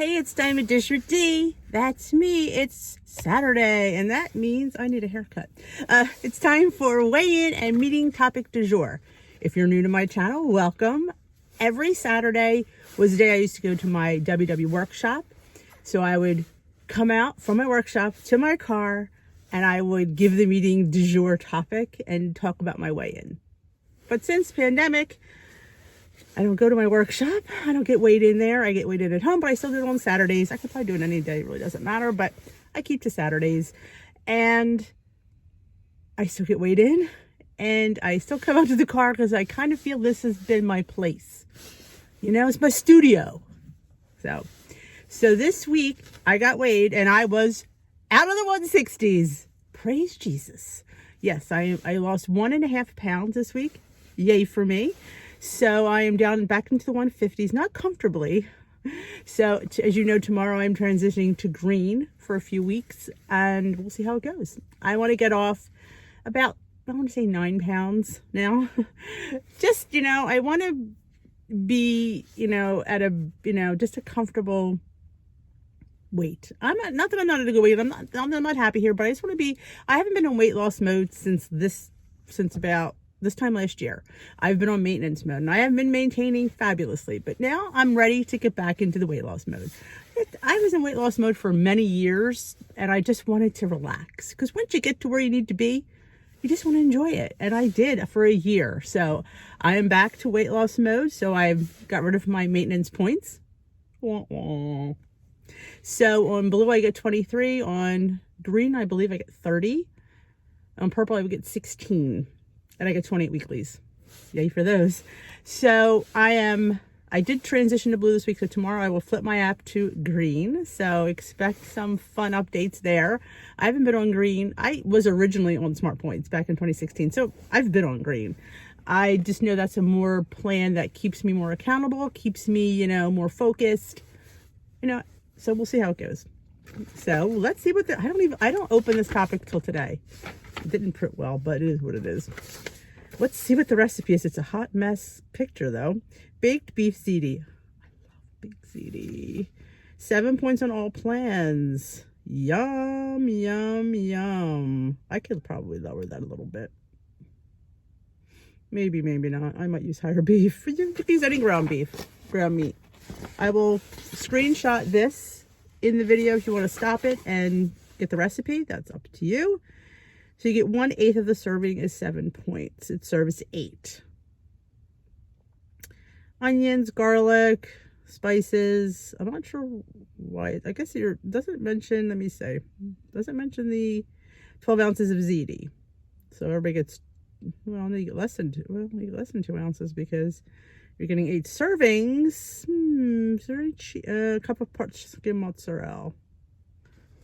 Hey, it's time to dish with D. That's me. It's Saturday, and that means I need a haircut. It's time for weigh-in and meeting topic du jour. If you're new to my channel, welcome. Every Saturday was the day I used to go to my WW workshop. So I would come out from my workshop to my car, and I would give the meeting du jour topic and talk about my weigh-in. But since pandemic, I don't go to my workshop. I don't get weighed in there. I get weighed in at home, but I still do it on Saturdays. I could probably do it any day. It really doesn't matter, but I keep to Saturdays. And I still get weighed in. And I still come out to the car because I kind of feel this has been my place. You know, it's my studio. So this week I got weighed and I was out of the 160s. Praise Jesus. Yes, I lost 1.5 pounds this week. Yay for me. So I am down back into the 150s, not comfortably. So as you know, tomorrow I'm transitioning to green for a few weeks and we'll see how it goes. I want to get off about, I want to say 9 pounds now. Just, you know, I want to be, you know, at a, you know, just a comfortable weight. Not that I'm not at a good weight. I'm not happy here, but I just want to be, I haven't been in weight loss mode since about this time last year. I've been on maintenance mode and I have been maintaining fabulously, but now I'm ready to get back into the weight loss mode. I was in weight loss mode for many years and I just wanted to relax because once you get to where you need to be, you just want to enjoy it. And I did for a year. So I am back to weight loss mode. So I've got rid of my maintenance points. So on blue, I get 23. On green, I believe I get 30. On purple, I would get 16. And I get 28 weeklies. Yay for those. So I did transition to blue this week. So tomorrow I will flip my app to green. So expect some fun updates there. I haven't been on green. I was originally on Smart Points back in 2016. So I've been on green. I just know that's a more plan that keeps me more accountable, keeps me, you know, more focused, you know, so we'll see how it goes. So let's see what I don't open this topic till today. It didn't print well, but it is what it is. Let's see what the recipe is. It's a hot mess picture though. Baked beef ziti. I love baked ziti. 7 points on all plans. Yum, yum, yum. I could probably lower that a little bit. Maybe, maybe not. I might use higher beef. You can use any ground meat. I will screenshot this in the video if you want to stop it and get the recipe. That's up to you. So you get 1/8 of the serving is 7 points. It serves 8. Onions, garlic, spices. I'm not sure why. I guess doesn't mention, let me say, doesn't mention the 12 ounces of ziti. So everybody gets, well, you get less than 2 ounces because you're getting 8 servings. A cup of parched skim mozzarella.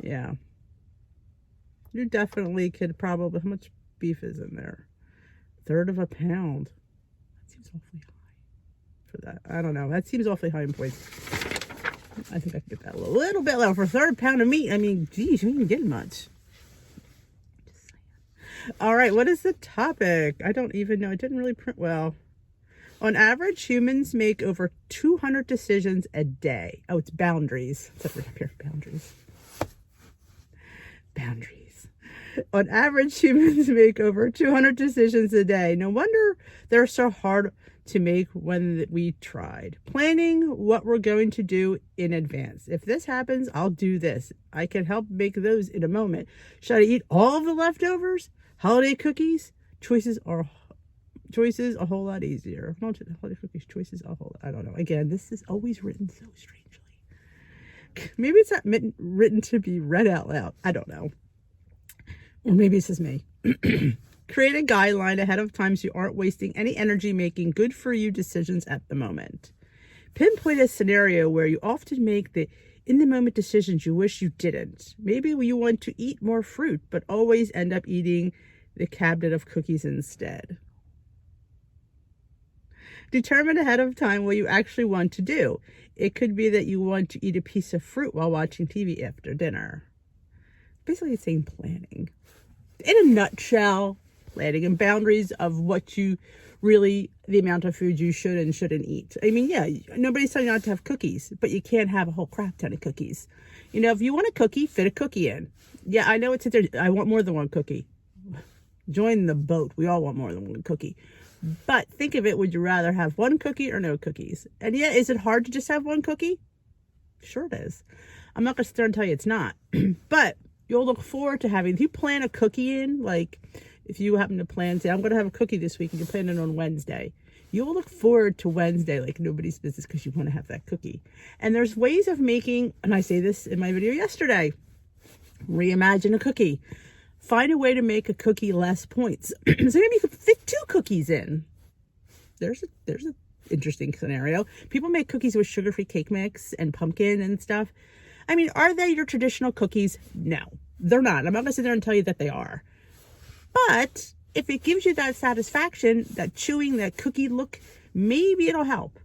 Yeah. You definitely could probably, how much beef is in there? 1/3 of a pound. That seems awfully high for that. I don't know. That seems awfully high in points. I think I can get that a little bit low for a 1/3 pound of meat. I mean, geez, you didn't get much. Just saying. All right, what is the topic? I don't even know. It didn't really print well. On average, humans make over 200 decisions a day. Oh, it's boundaries. It's up here, boundaries. Boundaries. On average, humans make over 200 decisions a day. No wonder they're so hard to make when we tried. Planning what we're going to do in advance. If this happens, I'll do this. I can help make those in a moment. Should I eat all of the leftovers? Holiday cookies? Choices a whole lot easier. Not holiday cookies, choices a whole lot. I don't know. Again, this is always written so strangely. Maybe it's not written to be read out loud. I don't know. Or maybe it's just me. Create a guideline ahead of time so you aren't wasting any energy making good for you decisions at the moment. Pinpoint a scenario where you often make the in the moment decisions you wish you didn't. Maybe you want to eat more fruit, but always end up eating the cabinet of cookies instead. Determine ahead of time what you actually want to do. It could be that you want to eat a piece of fruit while watching TV after dinner. Basically, it's saying planning. In a nutshell, planning and boundaries of what you really the amount of food you should and shouldn't eat. I mean, yeah, nobody's telling you not to have cookies, but you can't have a whole crap ton of cookies. You know, if you want a cookie, fit a cookie in. Yeah, I know it's there. I want more than one cookie. Join the boat. We all want more than one cookie. But think of it, would you rather have one cookie or no cookies? And yeah, is it hard to just have one cookie? Sure it is. I'm not going to sit there and tell you it's not. But you'll look forward to having, if you plan a cookie in, like if you happen to plan, say, I'm going to have a cookie this week and you're planning on Wednesday, you'll look forward to Wednesday like nobody's business because you want to have that cookie. And there's ways of making, and I say this in my video yesterday, reimagine a cookie. Find a way to make a cookie less points. So maybe you could fit 2 cookies in. There's a interesting scenario. People make cookies with sugar-free cake mix and pumpkin and stuff. I mean, are they your traditional cookies? No, they're not. I'm not going to sit there and tell you that they are. But if it gives you that satisfaction, that chewing, that cookie look, maybe it'll help.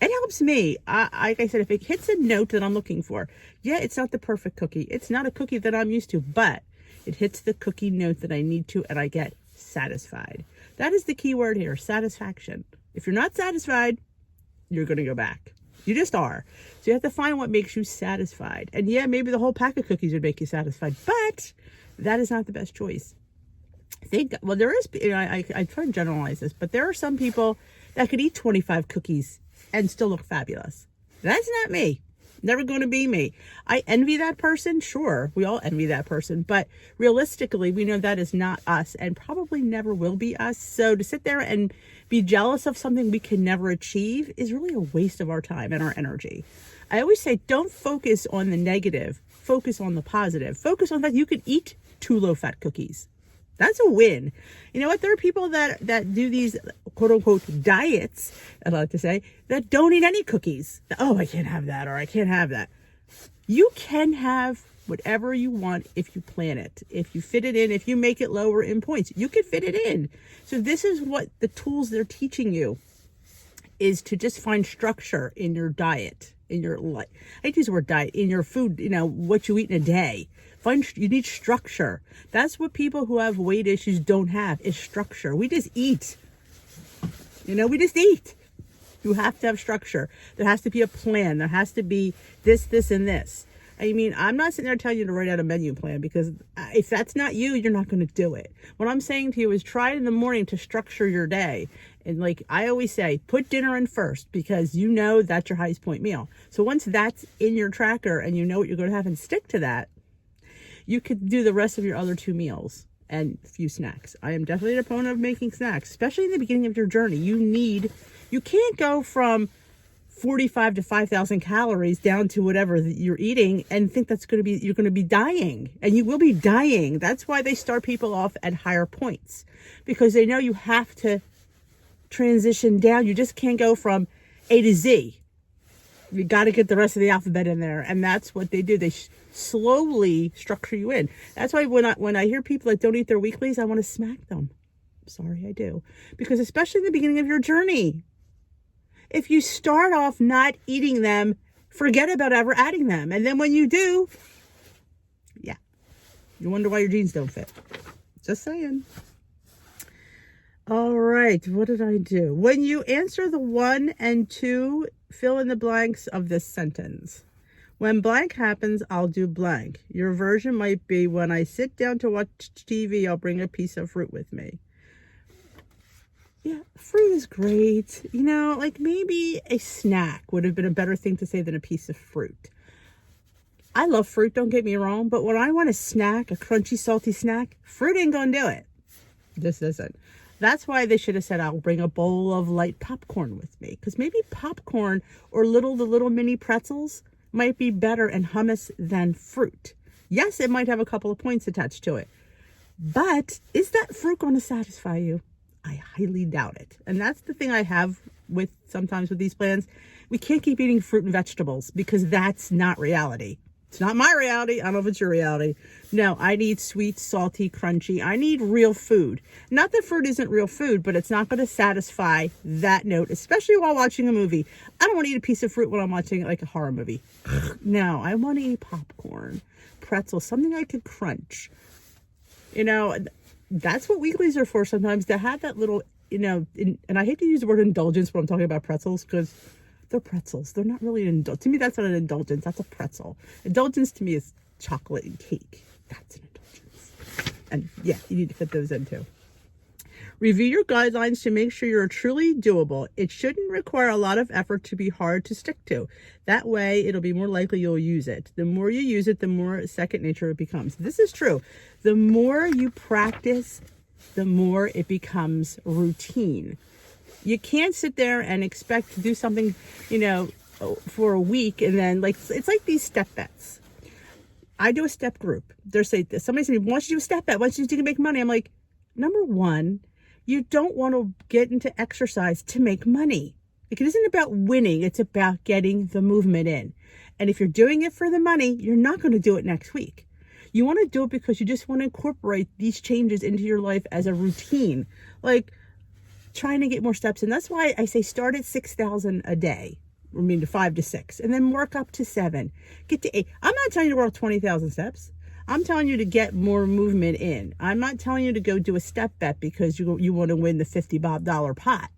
It helps me. Like I said, if it hits a note that I'm looking for, yeah, it's not the perfect cookie. It's not a cookie that I'm used to, but it hits the cookie note that I need to, and I get satisfied. That is the key word here, satisfaction. If you're not satisfied, you're going to go back. You just are. So you have to find what makes you satisfied. And yeah, maybe the whole pack of cookies would make you satisfied, but that is not the best choice. Well, there is, you know, I try to generalize this, but there are some people that could eat 25 cookies and still look fabulous. That's not me. Never going to be me. I envy that person. Sure, we all envy that person. But realistically, we know that is not us and probably never will be us. So to sit there and be jealous of something we can never achieve is really a waste of our time and our energy. I always say, don't focus on the negative. Focus on the positive. Focus on that you could eat 2 low-fat cookies. That's a win. You know what? There are people that do these quote unquote diets, I like to say, that don't eat any cookies. Oh, I can't have that, or I can't have that. You can have whatever you want if you plan it, if you fit it in, if you make it lower in points, you can fit it in. So this is what the tools they're teaching you is to just find structure in your diet, in your life. I hate to use the word diet, in your food, you know, what you eat in a day. You need structure. That's what people who have weight issues don't have, is structure. We just eat. You know, we just eat. You have to have structure. There has to be a plan. There has to be this, and this. I mean, I'm not sitting there telling you to write out a menu plan, because if that's not you, you're not going to do it. What I'm saying to you is try in the morning to structure your day. And like I always say, put dinner in first, because you know that's your highest point meal. So once that's in your tracker and you know what you're going to have and stick to that, you could do the rest of your other 2 meals and a few snacks. I am definitely an opponent of making snacks, especially in the beginning of your journey. You can't go from 45 to 5,000 calories down to whatever you're eating and think that's going to be, you're going to be dying, and you will be dying. That's why they start people off at higher points, because they know you have to transition down. You just can't go from A to Z. You got to get the rest of the alphabet in there. And that's what they do. They slowly structure you in. That's why when I hear people that don't eat their weeklies, I want to smack them. I'm sorry, I do. Because especially in the beginning of your journey, if you start off not eating them, forget about ever adding them. And then when you do, yeah, you wonder why your jeans don't fit. Just saying. All right, what did I do? When you answer the 1 and 2, fill in the blanks of this sentence. When blank happens, I'll do blank. Your version might be, when I sit down to watch TV, I'll bring a piece of fruit with me. Yeah, fruit is great. You know, like maybe a snack would have been a better thing to say than a piece of fruit. I love fruit, don't get me wrong, but when I want a snack, a crunchy, salty snack, fruit ain't gonna do it. This isn't. That's why they should have said, I'll bring a bowl of light popcorn with me. Because maybe popcorn or the little mini pretzels might be better in hummus than fruit. Yes, it might have a couple of points attached to it. But is that fruit going to satisfy you? I highly doubt it. And that's the thing I have sometimes with these plans. We can't keep eating fruit and vegetables, because that's not reality. It's not my reality. I don't know if it's your reality. No, I need sweet, salty, crunchy. I need real food. Not that fruit isn't real food, but it's not going to satisfy that note, especially while watching a movie. I don't want to eat a piece of fruit when I'm watching like a horror movie. No, I want to eat popcorn, pretzels, something I could crunch. You know, that's what weeklies are for sometimes, to have that little and I hate to use the word indulgence when I'm talking about pretzels, because they're pretzels. They're not really to me, that's not an indulgence. That's a pretzel. Indulgence to me is chocolate and cake. That's an indulgence. And yeah, you need to fit those in too. Review your guidelines to make sure you're truly doable. It shouldn't require a lot of effort to be hard to stick to. That way, it'll be more likely you'll use it. The more you use it, the more second nature it becomes. This is true. The more you practice, the more it becomes routine. You can't sit there and expect to do something, for a week and then it's like these step bets. I do a step group. Somebody said, once you do a step bet, once you can make money. I'm like, number one, you don't want to get into exercise to make money. It isn't about winning. It's about getting the movement in. And if you're doing it for the money, you're not going to do it next week. You want to do it because you just want to incorporate these changes into your life as a routine, like trying to get more steps in. That's why I say start at 6,000 a day. To 5 to 6, and then work up to 7, get to 8. I'm not telling you to work 20,000 steps. I'm telling you to get more movement in. I'm not telling you to go do a step bet because you want to win the $50 pot.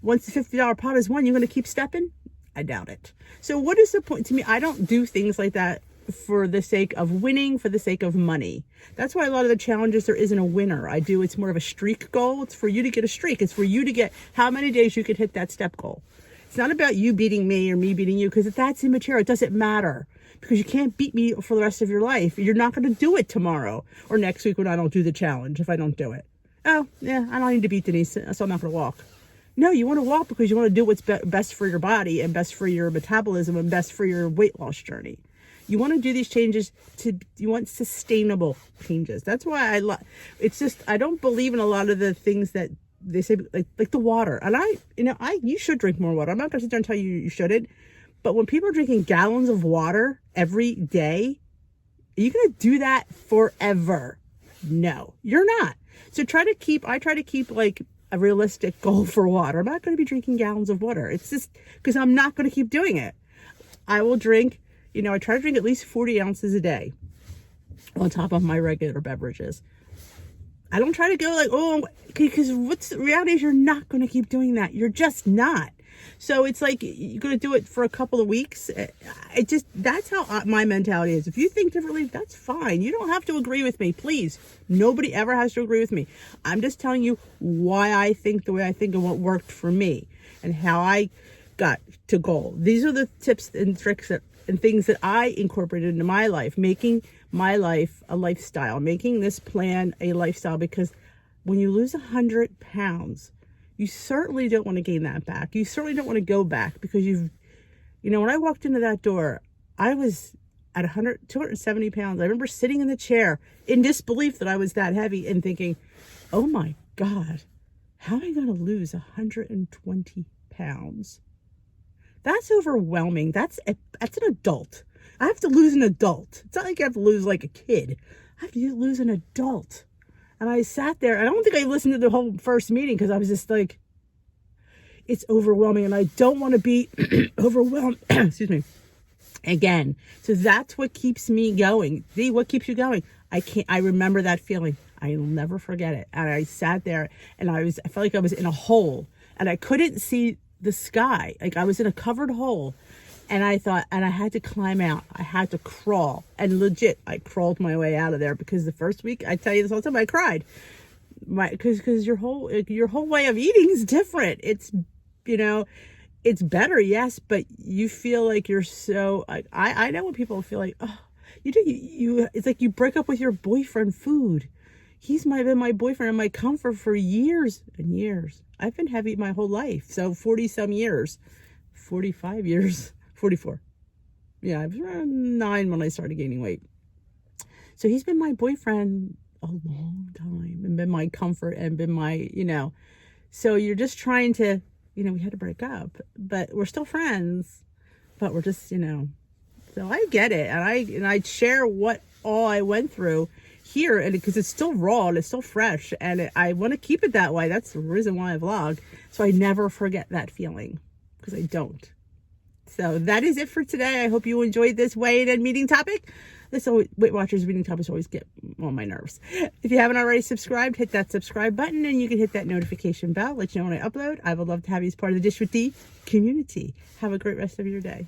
Once the $50 pot is won, you're going to keep stepping? I doubt it. So what is the point? To me, I don't do things like that for the sake of winning, for the sake of money. That's why a lot of the challenges, there isn't a winner. It's more of a streak goal. It's for you to get a streak. It's for you to get how many days you could hit that step goal. It's not about you beating me or me beating you, because that's immaterial. It doesn't matter, because you can't beat me for the rest of your life. You're not going to do it tomorrow or next week when I don't do the challenge, if I don't do it. Oh, yeah, I don't need to beat Denise, so I'm not going to walk. No, you want to walk because you want to do what's best for your body and best for your metabolism and best for your weight loss journey. You want to do these changes you want sustainable changes. That's why I don't believe in a lot of the things that they say, like the water. And you should drink more water. I'm not going to sit there and tell you you shouldn't. But when people are drinking gallons of water every day, are you going to do that forever? No, you're not. So I try to keep like a realistic goal for water. I'm not going to be drinking gallons of water. It's just because I'm not going to keep doing it. I will drink, I try to drink at least 40 ounces a day on top of my regular beverages. I don't try to go because what's the reality is you're not going to keep doing that. You're just not. So it's like you're going to do it for a couple of weeks. That's how my mentality is. If you think differently, that's fine. You don't have to agree with me, please. Nobody ever has to agree with me. I'm just telling you why I think the way I think and what worked for me and how I got to goal. These are the tips and tricks and things that I incorporated into my life, making my life a lifestyle, making this plan a lifestyle, because when you lose 100 pounds, you certainly don't want to gain that back. You certainly don't want to go back, because when I walked into that door, I was at 270 pounds. I remember sitting in the chair in disbelief that I was that heavy and thinking, oh my God, how am I going to lose 120 pounds? That's overwhelming. That's an adult. I have to lose an adult. It's not like I have to lose like a kid. I have to lose an adult. And I sat there. I don't think I listened to the whole first meeting, because I was just like, it's overwhelming. And I don't want to be overwhelmed. Excuse me. Again. So that's what keeps me going. See, what keeps you going? I remember that feeling. I'll never forget it. And I sat there and I felt like I was in a hole, and I couldn't see the sky. Like I was in a covered hole. And I thought, and I had to climb out. I had to crawl. And legit, I crawled my way out of there, because the first week, I tell you this all the time, I cried. Because your whole way of eating is different. It's, it's better, yes, but you feel like you're so, I know when people feel like, oh, it's like you break up with your boyfriend food. He's been my boyfriend and my comfort for years and years. I've been heavy my whole life. So 40 some years, 45 years. 44. Yeah, I was around 9 when I started gaining weight. So he's been my boyfriend a long time, and been my comfort, and been my, so you're just trying to, we had to break up, but we're still friends, but we're just, so I get it. And I share what all I went through here, and because it's still raw and it's still fresh, and I want to keep it that way. That's the reason why I vlog. So I never forget that feeling, because I don't. So that is it for today. I hope you enjoyed this weigh-in and meeting topic. This always, Weight Watchers reading topics always get on my nerves. If you haven't already subscribed, hit that subscribe button, and you can hit that notification bell, let you know when I upload. I would love to have you as part of the Dish with D community. Have a great rest of your day.